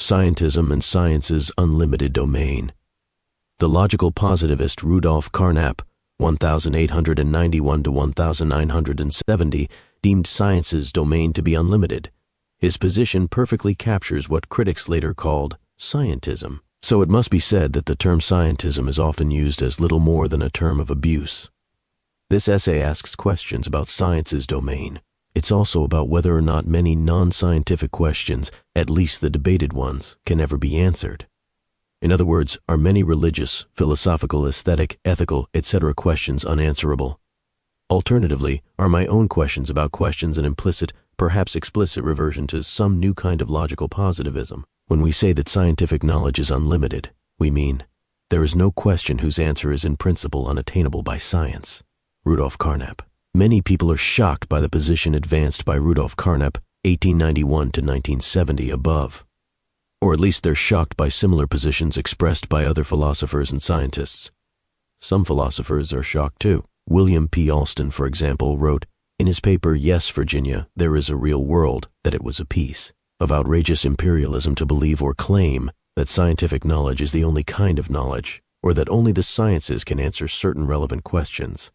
Scientism and Science's Unlimited Domain. The logical positivist Rudolf Carnap, 1891 to 1970, deemed science's domain to be unlimited. His position perfectly captures what critics later called scientism. So it must be said that the term scientism is often used as little more than a term of abuse. This essay asks questions about science's domain. It's also about whether or not many non-scientific questions, at least the debated ones, can ever be answered. In other words, are many religious, philosophical, aesthetic, ethical, etc. questions unanswerable? Alternatively, are my own questions about questions an implicit, perhaps explicit reversion to some new kind of logical positivism? When we say that scientific knowledge is unlimited, we mean there is no question whose answer is in principle unattainable by science. Rudolf Carnap. Many people are shocked by the position advanced by Rudolf Carnap, 1891 to 1970 above. Or at least they're shocked by similar positions expressed by other philosophers and scientists. Some philosophers are shocked too. William P. Alston, for example, wrote in his paper, Yes, Virginia, There is a Real World, that it was a piece of outrageous imperialism to believe or claim that scientific knowledge is the only kind of knowledge, or that only the sciences can answer certain relevant questions.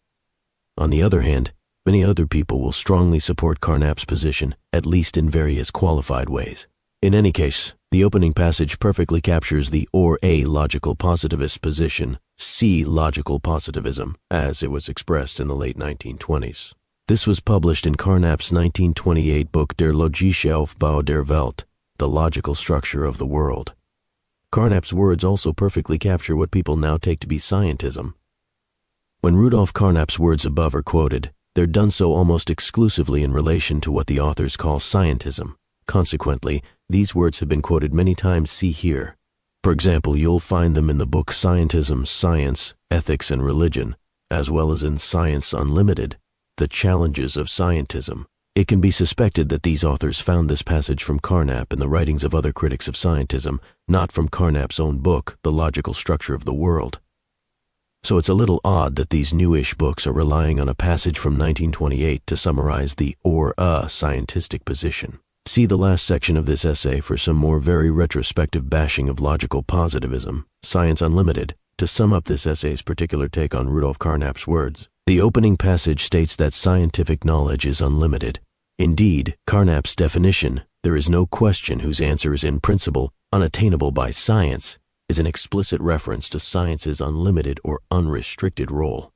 On the other hand, many other people will strongly support Carnap's position, at least in various qualified ways. In any case, the opening passage perfectly captures the or a logical positivist position, see logical positivism, as it was expressed in the late 1920s. This was published in Carnap's 1928 book Der logische Aufbau der Welt, The Logical Structure of the World. Carnap's words also perfectly capture what people now take to be scientism. When Rudolf Carnap's words above are quoted, they're done so almost exclusively in relation to what the authors call scientism. Consequently, these words have been quoted many times, see here. For example, you'll find them in the book Scientism, Science, Ethics and Religion, as well as in Science Unlimited, The Challenges of Scientism. It can be suspected that these authors found this passage from Carnap in the writings of other critics of scientism, not from Carnap's own book, The Logical Structure of the World. So it's a little odd that these newish books are relying on a passage from 1928 to summarize the or a scientistic position. See the last section of this essay for some more very retrospective bashing of logical positivism, Science Unlimited, to sum up this essay's particular take on Rudolf Carnap's words. The opening passage states that scientific knowledge is unlimited. Indeed, Carnap's definition, there is no question whose answer is in principle unattainable by science, is an explicit reference to science's unlimited or unrestricted role.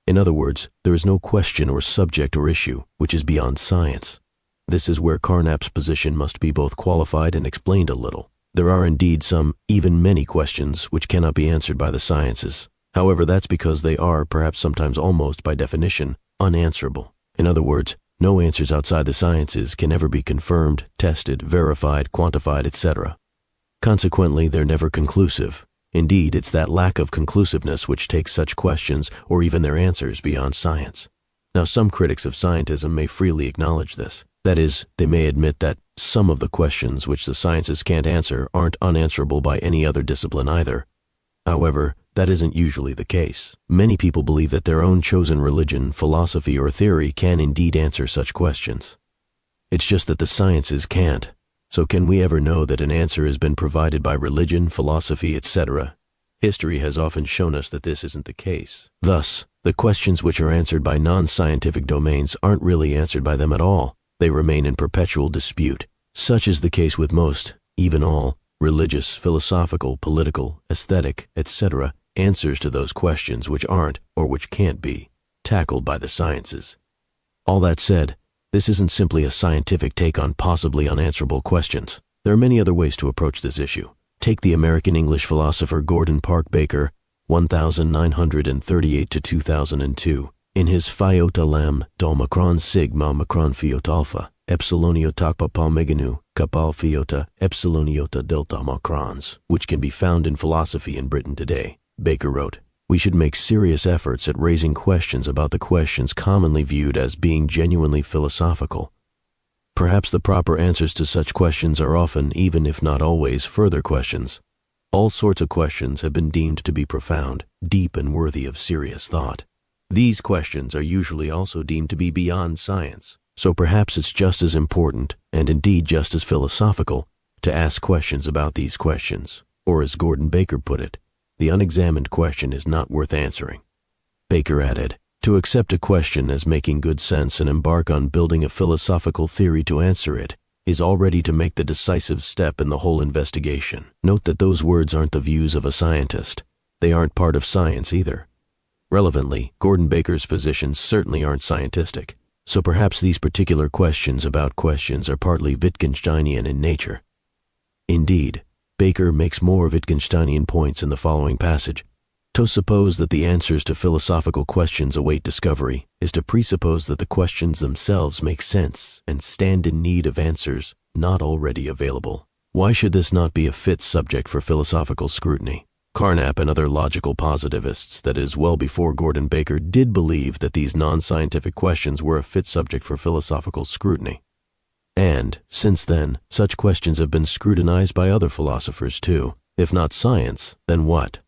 In other words, there is no question or subject or issue which is beyond science. This is where Carnap's position must be both qualified and explained a little. There are indeed some, even many questions which cannot be answered by the sciences. However, that's because they are, perhaps sometimes almost by definition, unanswerable. In other words, no answers outside the sciences can ever be confirmed, tested, verified, quantified, etc. Consequently, they're never conclusive. Indeed, it's that lack of conclusiveness which takes such questions, or even their answers, beyond science. Now, some critics of scientism may freely acknowledge this. That is, they may admit that some of the questions which the sciences can't answer aren't unanswerable by any other discipline either. However, that isn't usually the case. Many people believe that their own chosen religion, philosophy, or theory can indeed answer such questions. It's just that the sciences can't. So can we ever know that an answer has been provided by religion, philosophy, etc.? History has often shown us that this isn't the case. Thus, the questions which are answered by non-scientific domains aren't really answered by them at all. They remain in perpetual dispute. Such is the case with most, even all, religious, philosophical, political, aesthetic, etc. answers to those questions which aren't, or which can't be, tackled by the sciences. All that said, this isn't simply a scientific take on possibly unanswerable questions. There are many other ways to approach this issue. Take the American English philosopher Gordon Park Baker, 1938 to 2002, in his Phi-Iota Lam, Dal Macron Sigma Macron Phi-Iota Alpha, Epsilon Iota Kappa Meganu, Kappa Phi-Iota, Epsilon Iota Delta Macrons, which can be found in philosophy in Britain today. Baker wrote, "We should make serious efforts at raising questions about the questions commonly viewed as being genuinely philosophical. Perhaps the proper answers to such questions are often, even if not always, further questions. All sorts of questions have been deemed to be profound, deep, and worthy of serious thought. These questions are usually also deemed to be beyond science, so perhaps it's just as important, and indeed just as philosophical, to ask questions about these questions, or as Gordon Baker put it, the unexamined question is not worth answering. Baker added, to accept a question as making good sense and embark on building a philosophical theory to answer it is already to make the decisive step in the whole investigation. Note that those words aren't the views of a scientist. They aren't part of science either. Relevantly, Gordon Baker's positions certainly aren't scientific, so perhaps these particular questions about questions are partly Wittgensteinian in nature. Indeed, Baker makes more Wittgensteinian points in the following passage. To suppose that the answers to philosophical questions await discovery is to presuppose that the questions themselves make sense and stand in need of answers not already available. Why should this not be a fit subject for philosophical scrutiny? Carnap and other logical positivists, that is, well before Gordon Baker, did believe that these non-scientific questions were a fit subject for philosophical scrutiny. And, since then, such questions have been scrutinized by other philosophers too. If not science, then what?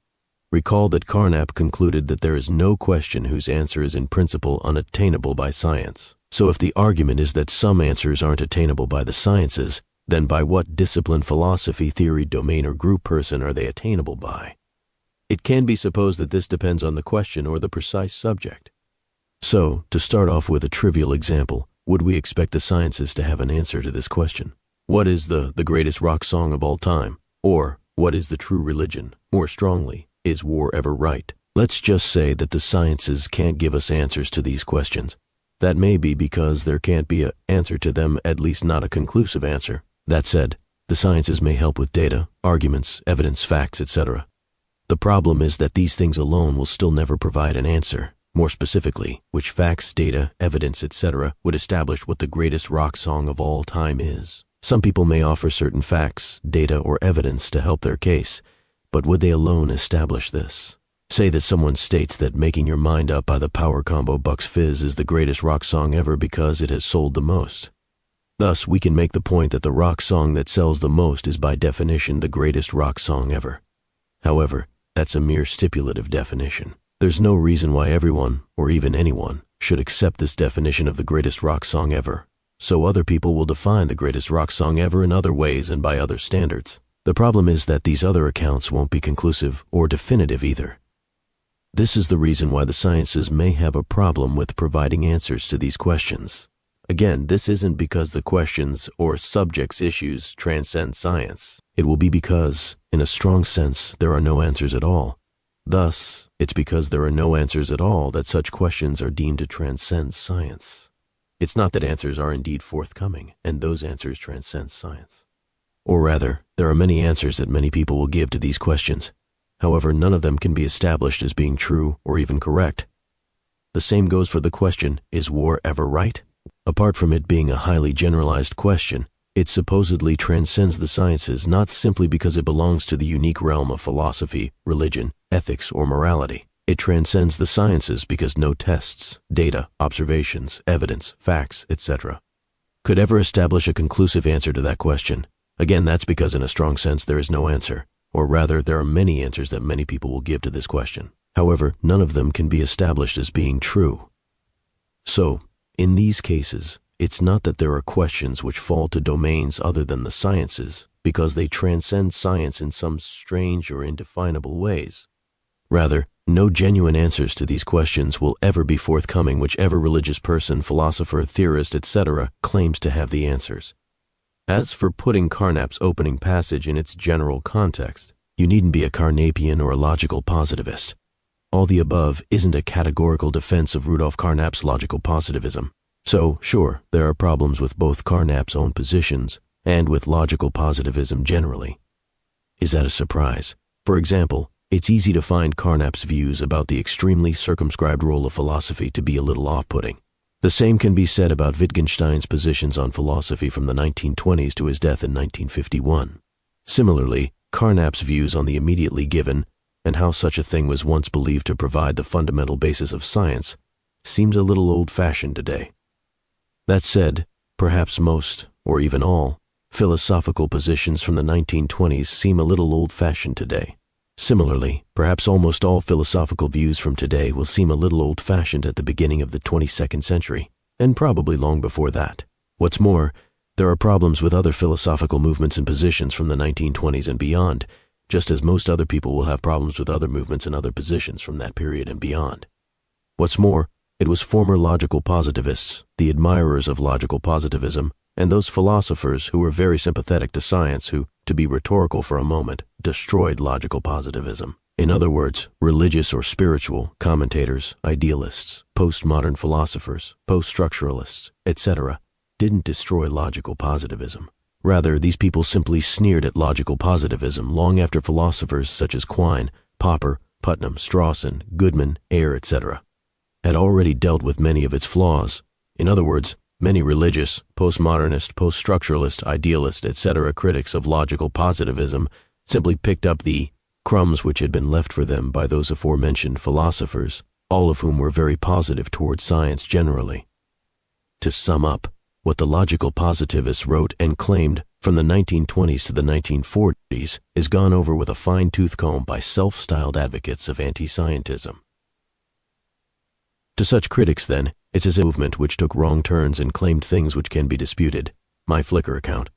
Recall that Carnap concluded that there is no question whose answer is in principle unattainable by science. So if the argument is that some answers aren't attainable by the sciences, then by what discipline, philosophy, theory, domain, or group person are they attainable by? It can be supposed that this depends on the question or the precise subject. So, to start off with a trivial example, would we expect the sciences to have an answer to this question? What is the greatest rock song of all time? Or, what is the true religion? More strongly, is war ever right? Let's just say that the sciences can't give us answers to these questions. That may be because there can't be an answer to them, at least not a conclusive answer. That said, the sciences may help with data, arguments, evidence, facts, etc. The problem is that these things alone will still never provide an answer. More specifically, which facts, data, evidence, etc. would establish what the greatest rock song of all time is. Some people may offer certain facts, data, or evidence to help their case, but would they alone establish this? Say that someone states that Making Your Mind Up by the power combo Bucks Fizz is the greatest rock song ever because it has sold the most. Thus, we can make the point that the rock song that sells the most is by definition the greatest rock song ever. However, that's a mere stipulative definition. There's no reason why everyone, or even anyone, should accept this definition of the greatest rock song ever. So other people will define the greatest rock song ever in other ways and by other standards. The problem is that these other accounts won't be conclusive or definitive either. This is the reason why the sciences may have a problem with providing answers to these questions. Again, this isn't because the questions or subjects' issues transcend science. It will be because, in a strong sense, there are no answers at all. Thus, it's because there are no answers at all that such questions are deemed to transcend science. It's not that answers are indeed forthcoming, and those answers transcend science. Or rather, there are many answers that many people will give to these questions. However, none of them can be established as being true or even correct. The same goes for the question, is war ever right? Apart from it being a highly generalized question, it supposedly transcends the sciences not simply because it belongs to the unique realm of philosophy, religion, ethics, or morality. It transcends the sciences because no tests, data, observations, evidence, facts, etc. could ever establish a conclusive answer to that question. Again, that's because in a strong sense there is no answer, or rather there are many answers that many people will give to this question. However, none of them can be established as being true. So, in these cases, it's not that there are questions which fall to domains other than the sciences, because they transcend science in some strange or indefinable ways. Rather, no genuine answers to these questions will ever be forthcoming whichever religious person, philosopher, theorist, etc. claims to have the answers. As for putting Carnap's opening passage in its general context, you needn't be a Carnapian or a logical positivist. All the above isn't a categorical defense of Rudolf Carnap's logical positivism. So, sure, there are problems with both Carnap's own positions and with logical positivism generally. Is that a surprise? For example, it's easy to find Carnap's views about the extremely circumscribed role of philosophy to be a little off-putting. The same can be said about Wittgenstein's positions on philosophy from the 1920s to his death in 1951. Similarly, Carnap's views on the immediately given and how such a thing was once believed to provide the fundamental basis of science seems a little old-fashioned today. That said, perhaps most, or even all, philosophical positions from the 1920s seem a little old-fashioned today. Similarly, perhaps almost all philosophical views from today will seem a little old-fashioned at the beginning of the 22nd century, and probably long before that. What's more, There are problems with other philosophical movements and positions from the 1920s and beyond, just as most other people will have problems with other movements and other positions from that period and beyond. What's more, it was former logical positivists, the admirers of logical positivism, and those philosophers who were very sympathetic to science who, to be rhetorical for a moment, destroyed logical positivism. In other words, religious or spiritual commentators, idealists, postmodern philosophers, post-structuralists, etc., didn't destroy logical positivism. Rather, these people simply sneered at logical positivism long after philosophers such as Quine, Popper, Putnam, Strawson, Goodman, Ayer, etc. had already dealt with many of its flaws. In other words, many religious, postmodernist, post-structuralist, idealist, etc. critics of logical positivism simply picked up the crumbs which had been left for them by those aforementioned philosophers, all of whom were very positive towards science generally. To sum up, what the logical positivists wrote and claimed from the 1920s to the 1940s is gone over with a fine-tooth comb by self-styled advocates of anti-scientism. To such critics, then, it's as a movement which took wrong turns and claimed things which can be disputed. My Flickr account.